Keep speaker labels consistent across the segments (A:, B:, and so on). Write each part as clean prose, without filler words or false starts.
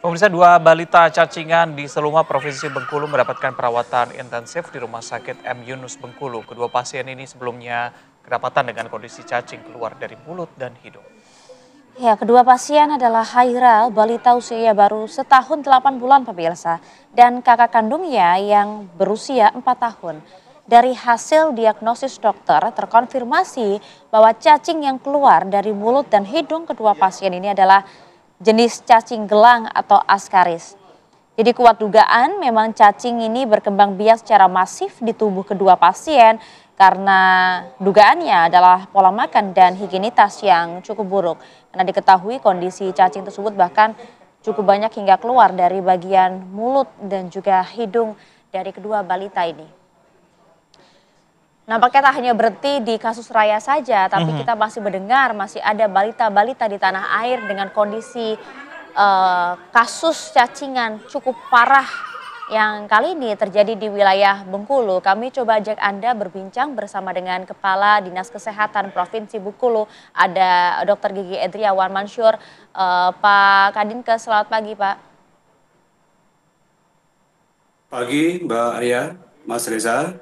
A: Pemirsa, dua balita cacingan di Seluma, Provinsi Bengkulu mendapatkan perawatan intensif di Rumah Sakit M. Yunus Bengkulu. Kedua pasien ini sebelumnya kedapatan dengan kondisi cacing keluar dari mulut dan hidung.
B: Ya, kedua pasien adalah Haira, balita usia baru setahun 8 bulan pemirsa, dan kakak kandungnya yang berusia 4 tahun. Dari hasil diagnosis dokter terkonfirmasi bahwa cacing yang keluar dari mulut dan hidung kedua pasien ini adalah jenis cacing gelang atau askaris. Jadi kuat dugaan memang cacing ini berkembang biak secara masif di tubuh kedua pasien karena dugaannya adalah pola makan dan higienitas yang cukup buruk. Karena diketahui kondisi cacing tersebut bahkan cukup banyak hingga keluar dari bagian mulut dan juga hidung dari kedua balita ini. Nampaknya tak hanya berhenti di kasus Raya saja, tapi kita masih mendengar masih ada balita-balita di tanah air dengan kondisi kasus cacingan cukup parah yang kali ini terjadi di wilayah Bengkulu. Kami coba ajak Anda berbincang bersama dengan Kepala Dinas Kesehatan Provinsi Bengkulu, ada Dr. Gigi Edriawan Mansyur. Pak Kadinkes, selamat pagi Pak.
C: Pagi Mbak Arya, Mas Reza.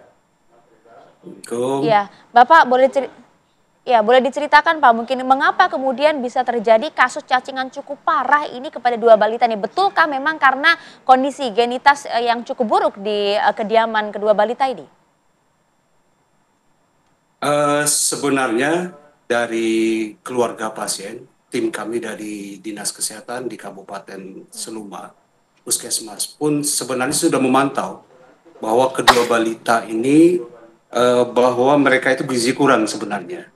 B: Iya, Bapak boleh diceritakan Pak mungkin mengapa kemudian bisa terjadi kasus cacingan cukup parah ini kepada dua balita nih? Betulkah memang karena kondisi higienitas yang cukup buruk di kediaman kedua balita ini?
C: Sebenarnya dari keluarga pasien, tim kami dari Dinas Kesehatan di Kabupaten Seluma, Puskesmas pun sebenarnya sudah memantau bahwa kedua balita ini bahwa mereka itu gizi kurang sebenarnya.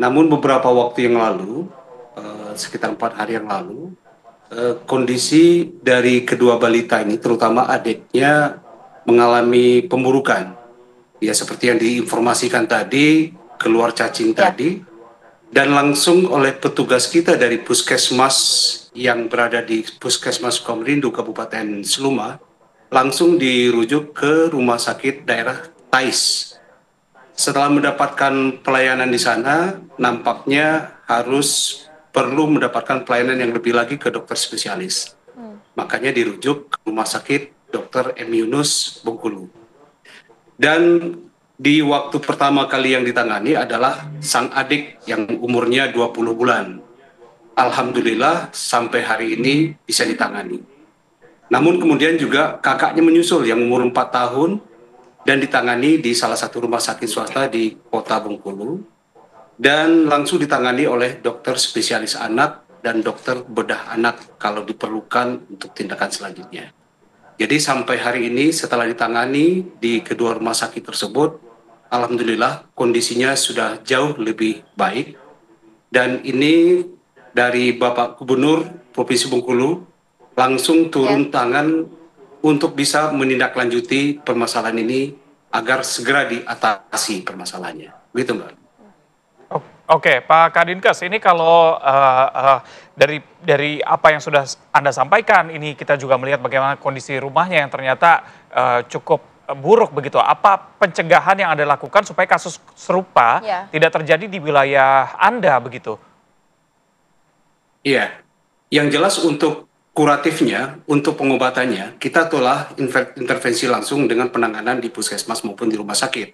C: Namun beberapa waktu yang lalu, sekitar 4 hari yang lalu, kondisi dari kedua balita ini, terutama adiknya, mengalami pemburukan. Ya seperti yang diinformasikan tadi, keluar cacing tadi, dan langsung oleh petugas kita dari Puskesmas yang berada di Puskesmas Komerindu Kabupaten Seluma, langsung dirujuk ke Rumah Sakit Daerah Tais. Setelah mendapatkan pelayanan di sana, nampaknya harus perlu mendapatkan pelayanan yang lebih lagi ke dokter spesialis. Makanya dirujuk ke Rumah Sakit Dr. M. Yunus Bengkulu. Dan di waktu pertama kali yang ditangani adalah sang adik yang umurnya 20 bulan. Alhamdulillah sampai hari ini bisa ditangani. Namun kemudian juga kakaknya menyusul yang umur 4 tahun dan ditangani di salah satu rumah sakit swasta di Kota Bengkulu dan langsung ditangani oleh dokter spesialis anak dan dokter bedah anak kalau diperlukan untuk tindakan selanjutnya. Jadi sampai hari ini setelah ditangani di kedua rumah sakit tersebut, alhamdulillah kondisinya sudah jauh lebih baik dan ini dari Bapak Gubernur Provinsi Bengkulu langsung turun tangan untuk bisa menindaklanjuti permasalahan ini agar segera diatasi permasalahannya. Begitu Mbak.
A: Oke, Pak Kadinkes, ini kalau dari apa yang sudah Anda sampaikan, ini kita juga melihat bagaimana kondisi rumahnya yang ternyata cukup buruk begitu. Apa pencegahan yang Anda lakukan supaya kasus serupa tidak terjadi di wilayah Anda begitu?
C: Iya, yang jelas untuk kuratifnya, untuk pengobatannya, kita telah intervensi langsung dengan penanganan di puskesmas maupun di rumah sakit.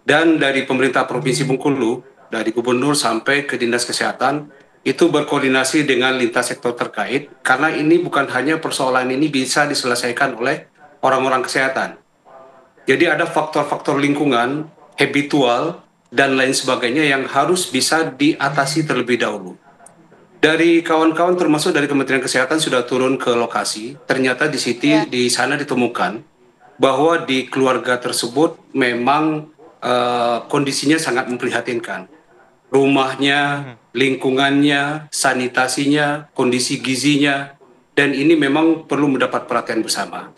C: Dan dari pemerintah Provinsi Bengkulu, dari gubernur sampai ke Dinas Kesehatan, itu berkoordinasi dengan lintas sektor terkait, karena ini bukan hanya persoalan ini bisa diselesaikan oleh orang-orang kesehatan. Jadi ada faktor-faktor lingkungan, habitual, dan lain sebagainya yang harus bisa diatasi terlebih dahulu. Dari kawan-kawan termasuk dari Kementerian Kesehatan sudah turun ke lokasi, ternyata di sana ditemukan bahwa di keluarga tersebut memang kondisinya sangat memprihatinkan. Rumahnya, lingkungannya, sanitasinya, kondisi gizinya, dan ini memang perlu mendapat perhatian bersama.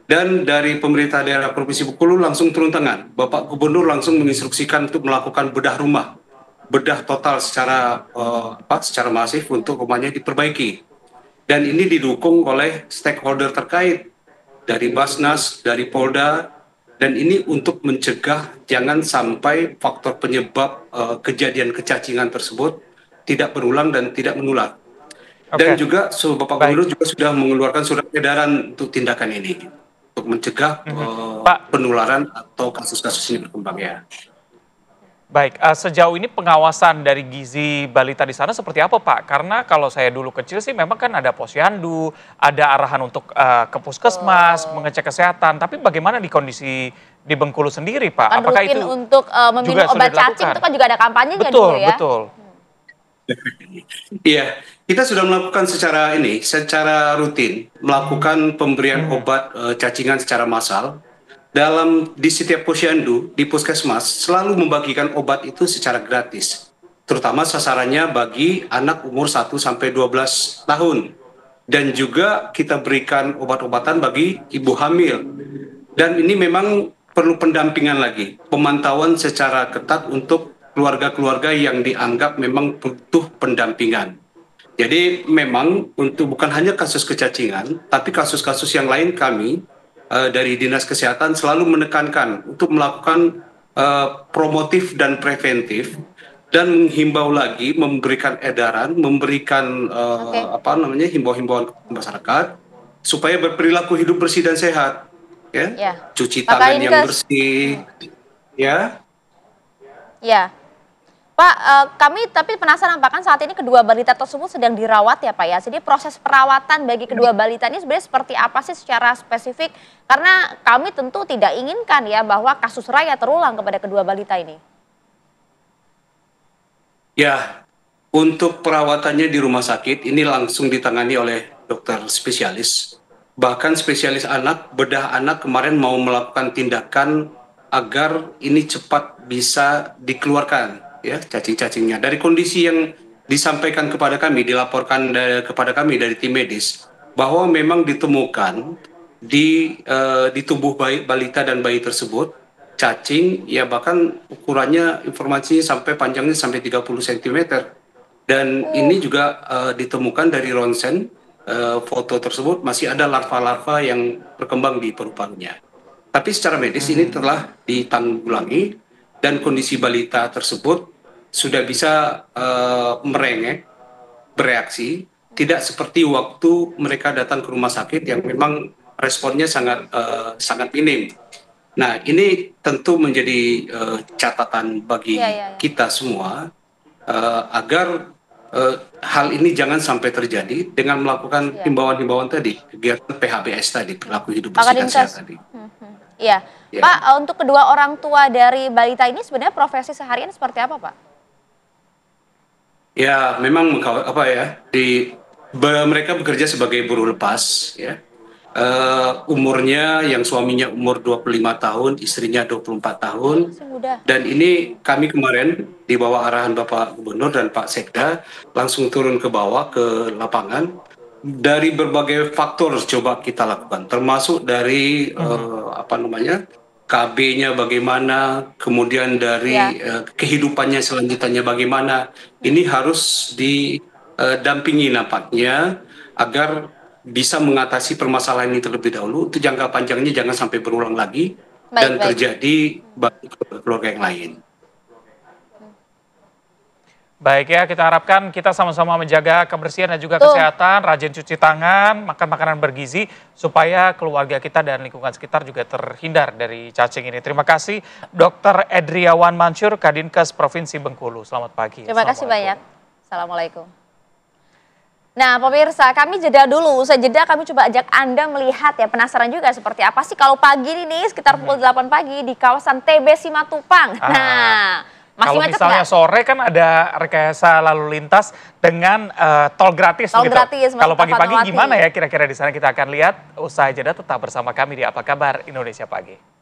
C: Dan dari pemerintah daerah Provinsi Bengkulu langsung turun tangan. Bapak Gubernur langsung menginstruksikan untuk melakukan bedah rumah. Bedah total secara masif untuk rumahnya diperbaiki. Dan ini didukung oleh stakeholder terkait dari Basnas, dari Polda, dan ini untuk mencegah jangan sampai faktor penyebab kejadian kecacingan tersebut tidak berulang dan tidak menular. Dan juga Bapak
A: Baik.
C: Gubernur juga sudah mengeluarkan surat edaran untuk tindakan ini, untuk mencegah penularan atau kasus-kasus ini berkembang ya.
A: Baik, sejauh ini pengawasan dari gizi balita di sana seperti apa Pak? Karena kalau saya dulu kecil sih memang kan ada posyandu, ada arahan untuk ke puskesmas, mengecek kesehatan. Tapi bagaimana di kondisi di Bengkulu sendiri Pak?
B: Kan
A: Apakah
B: rutin
A: itu
B: untuk meminum obat cacing itu kan juga ada kampanyenya
A: betul,
B: dulu ya?
A: Betul,
C: Iya, kita sudah melakukan secara rutin, melakukan pemberian obat cacingan secara massal. Di setiap posyandu, di puskesmas, selalu membagikan obat itu secara gratis. Terutama sasarannya bagi anak umur 1 sampai 12 tahun. Dan juga kita berikan obat-obatan bagi ibu hamil. Dan ini memang perlu pendampingan lagi, pemantauan secara ketat untuk keluarga-keluarga yang dianggap memang butuh pendampingan. Jadi memang bukan hanya kasus kecacingan, tapi kasus-kasus yang lain kami dari Dinas Kesehatan selalu menekankan untuk melakukan promotif dan preventif dan menghimbau lagi, memberikan edaran, memberikan himbau-himbauan ke masyarakat supaya berperilaku hidup bersih dan sehat, ya, cuci tangan yang bersih, ya.
B: Ya. Pak, kami tapi penasaran Pak, kan saat ini kedua balita tersebut sedang dirawat ya Pak ya. Jadi proses perawatan bagi kedua balita ini sebenarnya seperti apa sih secara spesifik? Karena kami tentu tidak inginkan ya bahwa kasus raya terulang kepada kedua balita ini.
C: Ya, untuk perawatannya di rumah sakit ini langsung ditangani oleh dokter spesialis. Bahkan spesialis anak, bedah anak kemarin mau melakukan tindakan agar ini cepat bisa dikeluarkan, ya, cacing-cacingnya. Dari kondisi yang disampaikan kepada kami, dilaporkan kepada kami dari tim medis, bahwa memang ditemukan di tubuh balita dan bayi tersebut cacing, ya bahkan ukurannya informasinya sampai panjangnya sampai 30 cm. Dan ini juga ditemukan dari ronsen, foto tersebut masih ada larva-larva yang berkembang di paru-parunya. Tapi secara medis ini telah ditanggulangi dan kondisi balita tersebut sudah bisa merengek, bereaksi, tidak seperti waktu mereka datang ke rumah sakit yang memang responnya sangat minim. Nah, ini tentu menjadi catatan bagi kita semua agar hal ini jangan sampai terjadi dengan melakukan himbauan-himbauan tadi, kegiatan PHBS tadi, perilaku hidup bersih dan sehat tadi.
B: Iya, Pak, untuk kedua orang tua dari balita ini sebenarnya profesi seharian seperti apa, Pak?
C: Ya, memang mereka bekerja sebagai buruh lepas, ya. Umurnya yang suaminya umur 25 tahun, istrinya 24 tahun. Dan ini kami kemarin di bawah arahan Bapak Gubernur dan Pak Sekda langsung turun ke bawah ke lapangan. Dari berbagai faktor coba kita lakukan, termasuk dari KB-nya bagaimana, kemudian dari kehidupannya selanjutnya bagaimana. Ini harus didampingi nampaknya agar bisa mengatasi permasalahan ini terlebih dahulu. Untuk jangka panjangnya jangan sampai berulang lagi dan terjadi bagi keluarga yang lain.
A: Baik ya, kita harapkan kita sama-sama menjaga kebersihan dan juga kesehatan, rajin cuci tangan, makan makanan bergizi, supaya keluarga kita dan lingkungan sekitar juga terhindar dari cacing ini. Terima kasih Dr. Edriawan Mansur, Kadinkes Provinsi Bengkulu. Selamat pagi.
B: Terima kasih banyak. Assalamualaikum. Nah pemirsa, kami jeda dulu. Usai jeda kami coba ajak Anda melihat ya, penasaran juga seperti apa sih kalau pagi ini sekitar pukul 8 pagi di kawasan TB Simatupang. Nah, masih
A: kalau misalnya sore kan ada rekayasa lalu lintas dengan tol gratis. Kalau pagi-pagi gimana ya kira-kira di sana, kita akan lihat usai jeda. Tetap bersama kami di Apa Kabar Indonesia Pagi.